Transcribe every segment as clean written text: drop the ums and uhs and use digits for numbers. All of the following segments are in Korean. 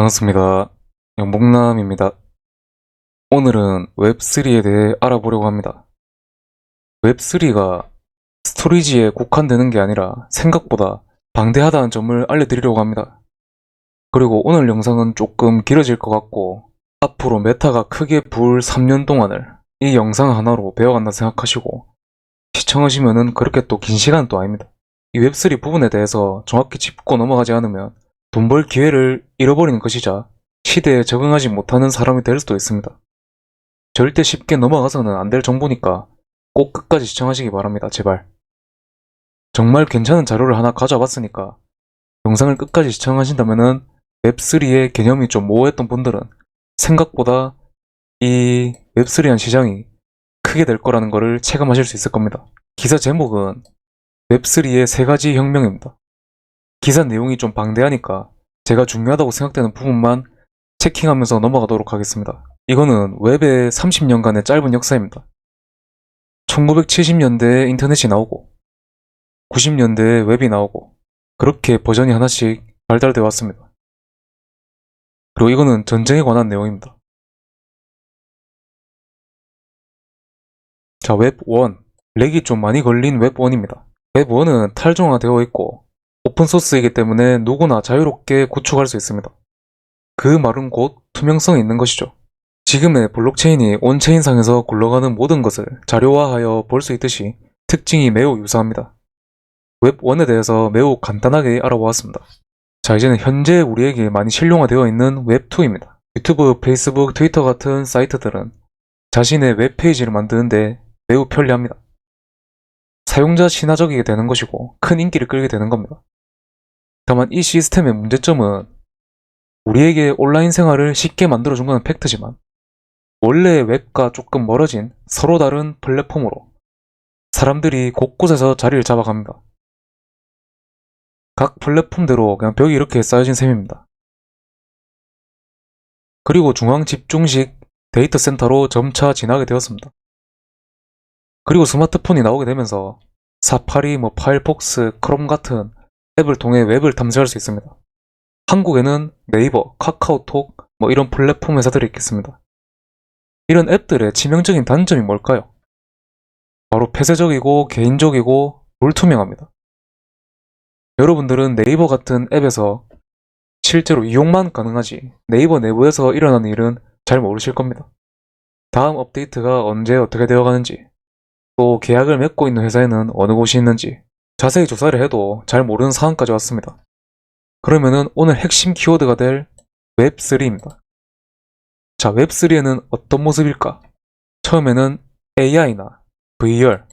반갑습니다. 영봉남입니다. 오늘은 웹3에 대해 알아보려고 합니다. 웹3가 스토리지에 국한되는 게 아니라 생각보다 방대하다는 점을 알려드리려고 합니다. 그리고 오늘 영상은 조금 길어질 것 같고 앞으로 메타가 크게 부을 3년 동안을 이 영상 하나로 배워간다 생각하시고 시청하시면은 그렇게 또 긴 시간은 또 아닙니다. 이 웹3 부분에 대해서 정확히 짚고 넘어가지 않으면 돈 벌 기회를 잃어버리는 것이자 시대에 적응하지 못하는 사람이 될 수도 있습니다. 절대 쉽게 넘어가서는 안 될 정보니까 꼭 끝까지 시청하시기 바랍니다. 제발. 정말 괜찮은 자료를 하나 가져와 봤으니까 영상을 끝까지 시청하신다면은 웹3의 개념이 좀 모호했던 분들은 생각보다 이 웹3한 시장이 크게 될 거라는 것을 체감하실 수 있을 겁니다. 기사 제목은 웹3의 세 가지 혁명입니다. 기사 내용이 좀 방대하니까 제가 중요하다고 생각되는 부분만 체킹하면서 넘어가도록 하겠습니다. 이거는 웹의 30년간의 짧은 역사입니다. 1970년대에 인터넷이 나오고 90년대에 웹이 나오고 그렇게 버전이 하나씩 발달되어 왔습니다. 그리고 이거는 전쟁에 관한 내용입니다. 자, 웹 1. 렉이 좀 많이 걸린 웹 1입니다. 웹 1은 탈중화되어 있고 오픈소스이기 때문에 누구나 자유롭게 구축할 수 있습니다. 그 말은 곧 투명성이 있는 것이죠. 지금의 블록체인이 온체인상에서 굴러가는 모든 것을 자료화하여 볼 수 있듯이 특징이 매우 유사합니다. 웹 1에 대해서 매우 간단하게 알아보았습니다. 자, 이제는 현재 우리에게 많이 실용화되어 있는 웹 2입니다. 유튜브, 페이스북, 트위터 같은 사이트들은 자신의 웹페이지를 만드는데 매우 편리합니다. 사용자 친화적이게 되는 것이고 큰 인기를 끌게 되는 겁니다. 다만 이 시스템의 문제점은 우리에게 온라인 생활을 쉽게 만들어준 건 팩트지만 원래의 웹과 조금 멀어진 서로 다른 플랫폼으로 사람들이 곳곳에서 자리를 잡아갑니다. 각 플랫폼대로 그냥 벽이 이렇게 쌓여진 셈입니다. 그리고 중앙 집중식 데이터 센터로 점차 지나게 되었습니다. 그리고 스마트폰이 나오게 되면서 사파리, 파이어폭스, 크롬 같은 앱을 통해 웹을 탐색할 수 있습니다. 한국에는 네이버, 카카오톡 이런 플랫폼 회사들이 있겠습니다. 이런 앱들의 치명적인 단점이 뭘까요? 바로 폐쇄적이고 개인적이고 불투명합니다. 여러분들은 네이버 같은 앱에서 실제로 이용만 가능하지 네이버 내부에서 일어나는 일은 잘 모르실 겁니다. 다음 업데이트가 언제 어떻게 되어가는지 또 계약을 맺고 있는 회사에는 어느 곳이 있는지 자세히 조사를 해도 잘 모르는 상황까지 왔습니다. 그러면은 오늘 핵심 키워드가 될 웹3입니다. 자, 웹3에는 어떤 모습일까? 처음에는 AI나 VR,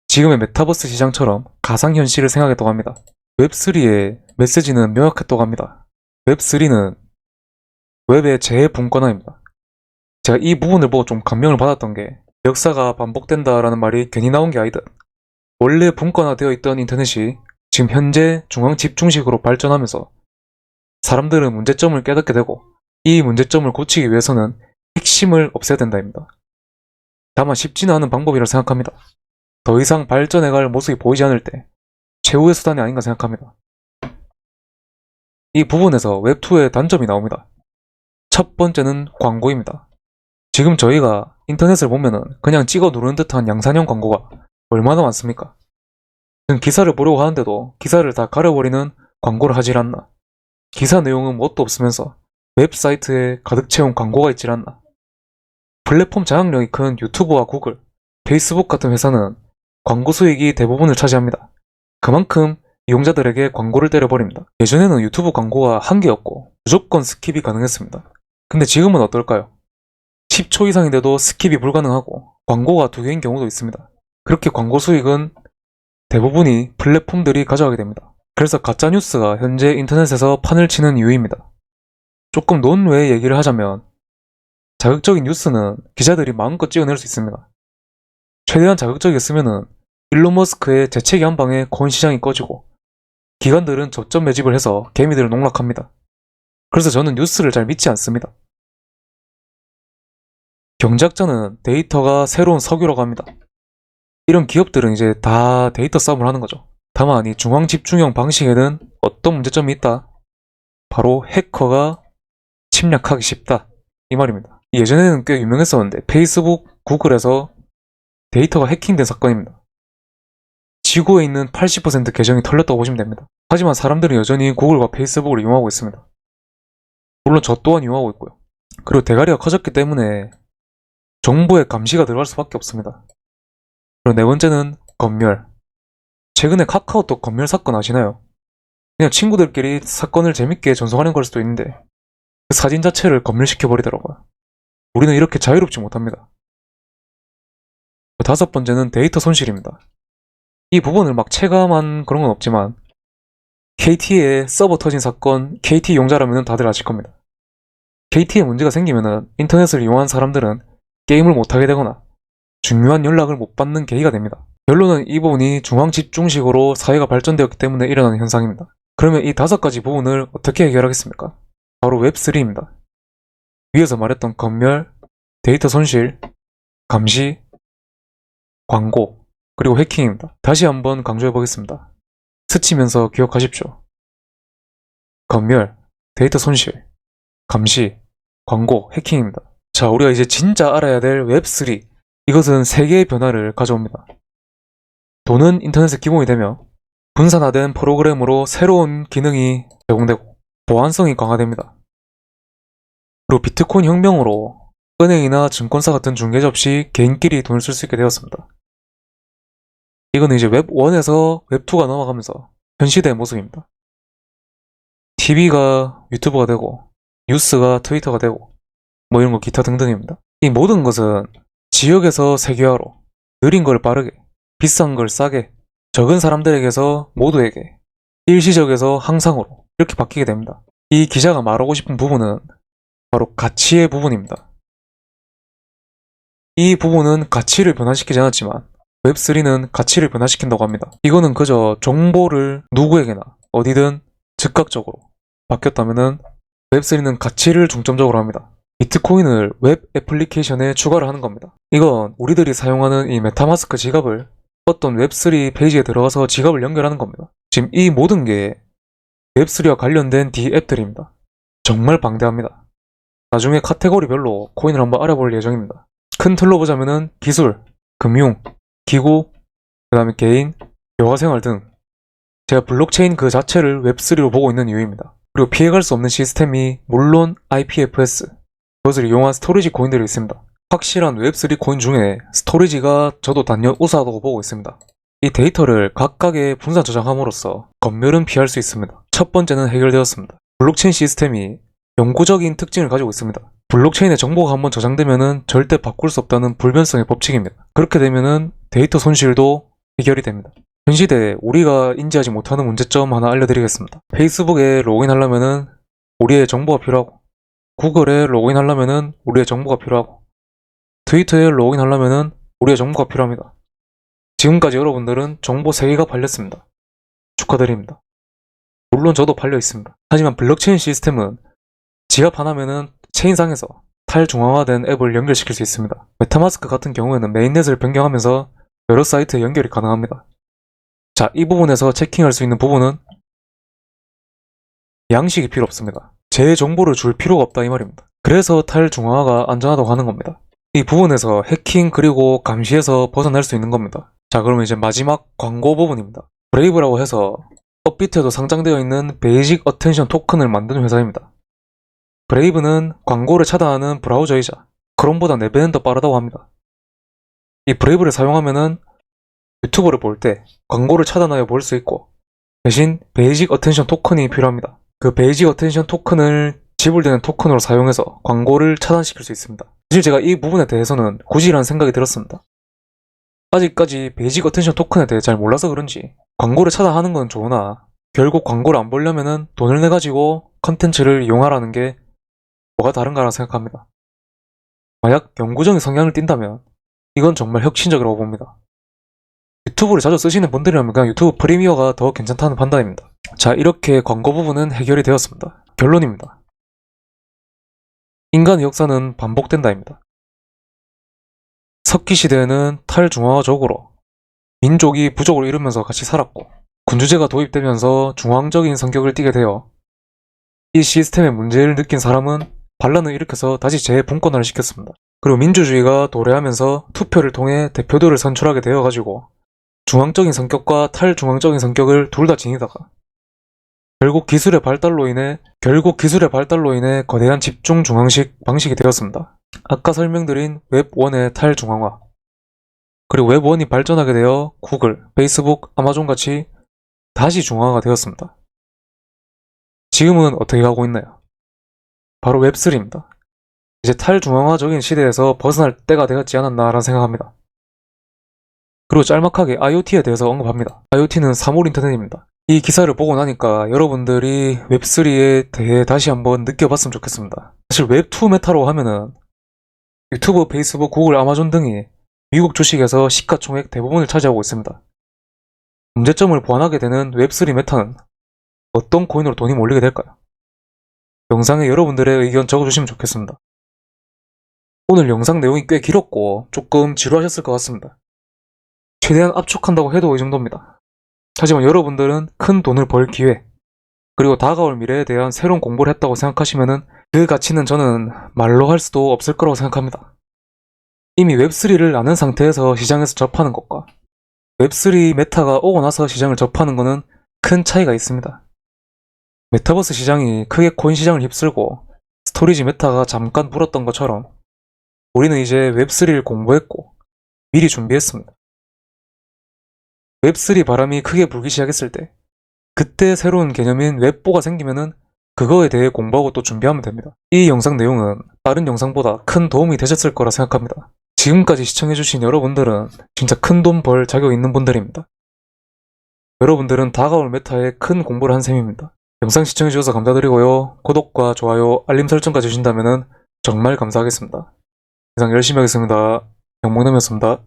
지금의 메타버스 시장처럼 가상현실을 생각했다고 합니다. 웹3의 메시지는 명확했다고 합니다. 웹3는 웹의 재분권화입니다. 제가 이 부분을 보고 좀 감명을 받았던 게 역사가 반복된다라는 말이 괜히 나온 게 아니듯 원래 분권화되어 있던 인터넷이 지금 현재 중앙 집중식으로 발전하면서 사람들은 문제점을 깨닫게 되고 이 문제점을 고치기 위해서는 핵심을 없애야 된다입니다. 다만 쉽지는 않은 방법이라 생각합니다. 더 이상 발전해갈 모습이 보이지 않을 때 최후의 수단이 아닌가 생각합니다. 이 부분에서 웹2의 단점이 나옵니다. 첫 번째는 광고입니다. 지금 저희가 인터넷을 보면은 그냥 찍어 누르는 듯한 양산형 광고가 얼마나 많습니까? 기사를 보려고 하는데도 기사를 다 가려버리는 광고를 하질 않나? 기사 내용은 뭣도 없으면서 웹사이트에 가득 채운 광고가 있질 않나? 플랫폼 장악력이 큰 유튜브와 구글, 페이스북 같은 회사는 광고 수익이 대부분을 차지합니다. 그만큼 이용자들에게 광고를 때려버립니다. 예전에는 유튜브 광고가 한 개였고 무조건 스킵이 가능했습니다. 근데 지금은 어떨까요? 10초 이상인데도 스킵이 불가능하고 광고가 2개인 경우도 있습니다. 그렇게 광고 수익은 대부분이 플랫폼들이 가져가게 됩니다. 그래서 가짜뉴스가 현재 인터넷에서 판을 치는 이유입니다. 조금 논외의 얘기를 하자면 자극적인 뉴스는 기자들이 마음껏 찍어낼 수 있습니다. 최대한 자극적이었으면은 일론 머스크의 재채기 한 방에 코인 시장이 꺼지고 기관들은 저점 매집을 해서 개미들을 농락합니다. 그래서 저는 뉴스를 잘 믿지 않습니다. 경제학자는 데이터가 새로운 석유라고 합니다. 이런 기업들은 이제 다 데이터 싸움을 하는 거죠. 다만 이 중앙 집중형 방식에는 어떤 문제점이 있다? 바로 해커가 침략하기 쉽다. 이 말입니다. 예전에는 꽤 유명했었는데 페이스북, 구글에서 데이터가 해킹된 사건입니다. 지구에 있는 80% 계정이 털렸다고 보시면 됩니다. 하지만 사람들은 여전히 구글과 페이스북을 이용하고 있습니다. 물론 저 또한 이용하고 있고요. 그리고 대가리가 커졌기 때문에 정보에 감시가 들어갈 수밖에 없습니다. 그리고 네 번째는 검열. 최근에 카카오톡 검열 사건 아시나요? 그냥 친구들끼리 사건을 재밌게 전송하는 걸 수도 있는데 그 사진 자체를 검열시켜버리더라고요. 우리는 이렇게 자유롭지 못합니다. 다섯 번째는 데이터 손실입니다. 이 부분을 막 체감한 그런 건 없지만 KT에 서버 터진 사건, KT 이용자라면 다들 아실 겁니다. KT에 문제가 생기면 인터넷을 이용한 사람들은 게임을 못하게 되거나 중요한 연락을 못 받는 계기가 됩니다. 결론은 이 부분이 중앙 집중식으로 사회가 발전되었기 때문에 일어나는 현상입니다. 그러면 이 다섯 가지 부분을 어떻게 해결하겠습니까? 바로 웹3입니다. 위에서 말했던 검열, 데이터 손실, 감시, 광고, 그리고 해킹입니다. 다시 한번 강조해 보겠습니다. 스치면서 기억하십시오. 검열, 데이터 손실, 감시, 광고, 해킹입니다. 자, 우리가 이제 진짜 알아야 될 웹3. 이것은 세계의 변화를 가져옵니다. 돈은 인터넷의 기본이 되며 분산화된 프로그램으로 새로운 기능이 제공되고 보안성이 강화됩니다. 그리고 비트코인 혁명으로 은행이나 증권사 같은 중개자 없이 개인끼리 돈을 쓸 수 있게 되었습니다. 이거는 이제 웹1에서 웹2가 넘어가면서 현 시대의 모습입니다. TV가 유튜브가 되고 뉴스가 트위터가 되고 뭐 이런 거 기타 등등입니다. 이 모든 것은 지역에서 세계화로 느린 걸 빠르게, 비싼 걸 싸게, 적은 사람들에게서 모두에게, 일시적에서 항상으로 이렇게 바뀌게 됩니다. 이 기자가 말하고 싶은 부분은 바로 가치의 부분입니다. 이 부분은 가치를 변화시키지 않았지만 웹3는 가치를 변화시킨다고 합니다. 이거는 그저 정보를 누구에게나 어디든 즉각적으로 바뀌었다면 웹3는 가치를 중점적으로 합니다. 비트코인을 웹 애플리케이션에 추가를 하는 겁니다. 이건 우리들이 사용하는 이 메타마스크 지갑을 어떤 웹3 페이지에 들어가서 지갑을 연결하는 겁니다. 지금 이 모든 게 웹3와 관련된 D 앱들입니다. 정말 방대합니다. 나중에 카테고리별로 코인을 한번 알아볼 예정입니다. 큰 틀로 보자면은 기술, 금융, 기구, 그 다음에 개인, 여가생활 등 제가 블록체인 그 자체를 웹3로 보고 있는 이유입니다. 그리고 피해갈 수 없는 시스템이 물론 IPFS, 그것을 이용한 스토리지 코인들이 있습니다. 확실한 웹3 코인 중에 스토리지가 저도 단연 우수하다고 보고 있습니다. 이 데이터를 각각의 분산 저장함으로써 검열은 피할 수 있습니다. 첫 번째는 해결되었습니다. 블록체인 시스템이 영구적인 특징을 가지고 있습니다. 블록체인에 정보가 한번 저장되면 절대 바꿀 수 없다는 불변성의 법칙입니다. 그렇게 되면 데이터 손실도 해결이 됩니다. 현 시대에 우리가 인지하지 못하는 문제점 하나 알려드리겠습니다. 페이스북에 로그인하려면 우리의 정보가 필요하고, 구글에 로그인하려면 우리의 정보가 필요하고, 트위터에 로그인하려면 우리의 정보가 필요합니다. 지금까지 여러분들은 정보 3개가 팔렸습니다. 축하드립니다. 물론 저도 팔려 있습니다. 하지만 블록체인 시스템은 지갑 하나면은 체인상에서 탈중앙화된 앱을 연결시킬 수 있습니다. 메타마스크 같은 경우에는 메인넷을 변경하면서 여러 사이트에 연결이 가능합니다. 자, 이 부분에서 체킹할 수 있는 부분은 양식이 필요 없습니다. 제 정보를 줄 필요가 없다 이 말입니다. 그래서 탈중앙화가 안전하다고 하는 겁니다. 이 부분에서 해킹 그리고 감시에서 벗어날 수 있는 겁니다. 자, 그러면 이제 마지막 광고 부분입니다. 브레이브라고 해서 업비트에도 상장되어 있는 베이직 어텐션 토큰을 만드는 회사입니다. 브레이브는 광고를 차단하는 브라우저이자 크롬보다 4배는 더 빠르다고 합니다. 이 브레이브를 사용하면은 유튜브를 볼 때 광고를 차단하여 볼 수 있고 대신 베이직 어텐션 토큰이 필요합니다. 그 베이직 어텐션 토큰을 지불되는 토큰으로 사용해서 광고를 차단시킬 수 있습니다. 사실 제가 이 부분에 대해서는 굳이라는 생각이 들었습니다. 아직까지 베이직 어텐션 토큰에 대해 잘 몰라서 그런지 광고를 차단하는 건 좋으나 결국 광고를 안 보려면은 돈을 내가지고 컨텐츠를 이용하라는 게 뭐가 다른가라고 생각합니다. 만약 영구적인 성향을 띈다면 이건 정말 혁신적이라고 봅니다. 유튜브를 자주 쓰시는 분들이라면 그냥 유튜브 프리미어가 더 괜찮다는 판단입니다. 자, 이렇게 광고 부분은 해결이 되었습니다. 결론입니다. 인간의 역사는 반복된다입니다. 석기 시대에는 탈중앙화적으로 민족이 부족을 이루면서 같이 살았고 군주제가 도입되면서 중앙적인 성격을 띠게 되어 이 시스템의 문제를 느낀 사람은 반란을 일으켜서 다시 재분권화를 시켰습니다. 그리고 민주주의가 도래하면서 투표를 통해 대표들을 선출하게 되어가지고 중앙적인 성격과 탈중앙적인 성격을 둘 다 지니다가 결국 기술의 발달로 인해 거대한 집중 중앙식 방식이 되었습니다. 아까 설명드린 웹1의 탈중앙화, 그리고 웹1이 발전하게 되어 구글, 페이스북, 아마존 같이 다시 중앙화가 되었습니다. 지금은 어떻게 가고 있나요? 바로 웹3입니다. 이제 탈중앙화적인 시대에서 벗어날 때가 되었지 않았나라는 생각합니다. 그리고 짤막하게 IoT에 대해서 언급합니다. IoT는 사물 인터넷입니다. 이 기사를 보고 나니까 여러분들이 웹3에 대해 다시 한번 느껴봤으면 좋겠습니다. 사실 웹2 메타로 하면은 유튜브, 페이스북, 구글, 아마존 등이 미국 주식에서 시가총액 대부분을 차지하고 있습니다. 문제점을 보완하게 되는 웹3 메타는 어떤 코인으로 돈이 몰리게 될까요? 영상에 여러분들의 의견 적어주시면 좋겠습니다. 오늘 영상 내용이 꽤 길었고 조금 지루하셨을 것 같습니다. 최대한 압축한다고 해도 이 정도입니다. 하지만 여러분들은 큰 돈을 벌 기회, 그리고 다가올 미래에 대한 새로운 공부를 했다고 생각하시면은 그 가치는 저는 말로 할 수도 없을 거라고 생각합니다. 이미 웹3를 아는 상태에서 시장에서 접하는 것과 웹3 메타가 오고 나서 시장을 접하는 것은 큰 차이가 있습니다. 메타버스 시장이 크게 코인 시장을 휩쓸고 스토리지 메타가 잠깐 불었던 것처럼 우리는 이제 웹3를 공부했고 미리 준비했습니다. 웹3 바람이 크게 불기 시작했을 때 그때 새로운 개념인 웹4가 생기면은 그거에 대해 공부하고 또 준비하면 됩니다. 이 영상 내용은 다른 영상보다 큰 도움이 되셨을 거라 생각합니다. 지금까지 시청해주신 여러분들은 진짜 큰 돈 벌 자격 있는 분들입니다. 여러분들은 다가올 메타에 큰 공부를 한 셈입니다. 영상 시청해주셔서 감사드리고요. 구독과 좋아요, 알림 설정까지 주신다면 정말 감사하겠습니다. 이상 열심히 하겠습니다. 영몽남이었습니다.